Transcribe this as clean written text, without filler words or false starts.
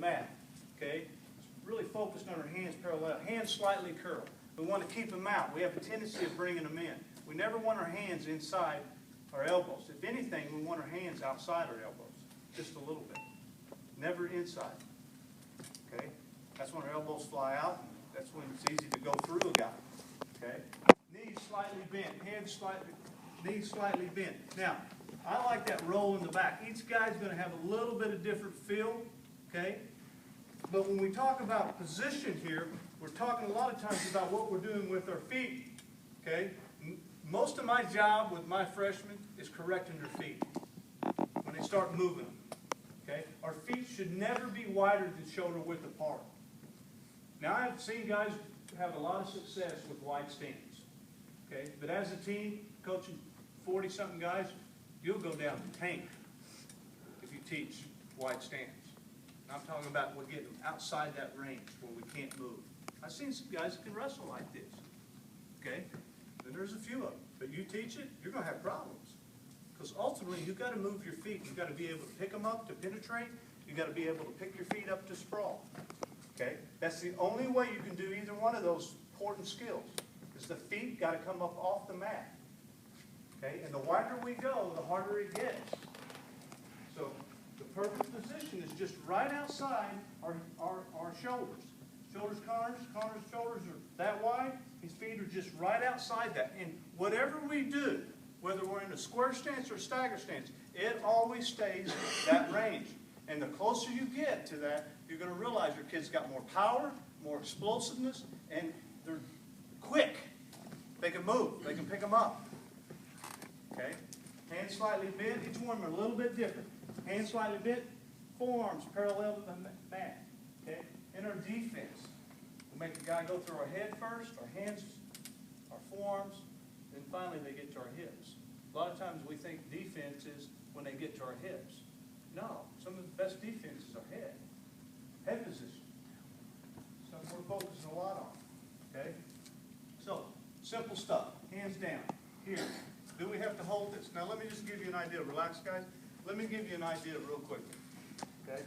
mat. Okay? Really focused on our hands parallel. Hands slightly curled. We want to keep them out. We have a tendency of bringing them in. We never want our hands inside our elbows. If anything, we want our hands outside our elbows, just a little bit. Never inside. Okay? That's when our elbows fly out. That's when it's easy to go through a guy. Okay? Knees slightly bent. Knees slightly bent. Now, I like that roll in the back. Each guy's going to have a little bit of different feel. Okay? But when we talk about position here, we're talking a lot of times about what we're doing with our feet. Okay? Most of my job with my freshmen is correcting their feet when they start moving them. Okay? Our feet should never be wider than shoulder width apart. Now, I've seen guys have a lot of success with wide stance. Okay? But as a team, coaching 40-something guys, you'll go down the tank if you teach wide stance. And I'm talking about we're getting outside that range where we can't move. I've seen some guys that can wrestle like this. Okay? And there's a few of them. But you teach it, you're going to have problems. Because ultimately, you've got to move your feet. You've got to be able to pick them up to penetrate. You've got to be able to pick your feet up to sprawl. Okay? That's the only way you can do either one of those important skills. Is the feet got to come up off the mat. Okay? And the wider we go, the harder it gets. So the perfect position is just right outside our shoulders. Shoulders, corners, shoulders are that wide. His feet are just right outside that. And whatever we do, whether we're in a square stance or stagger stance, it always stays that range. And the closer you get to that, you're going to realize your kid's got more power, more explosiveness, and they're quick. They can move. They can pick them up. Okay? Hands slightly bent. Each one are a little bit different. Hands slightly bent, forearms parallel to the mat. Okay? In our defense, we'll make the guy go through our head first, our hands, our forearms, then finally they get to our hips. A lot of times we think defense is when they get to our hips. No, some of the best defense is our head. Head position. Something we're focusing a lot on. Okay? So, simple stuff. Hands down. Here. Do we have to hold this? Now let me just give you an idea. Relax, guys. Let me give you an idea real quick. Okay?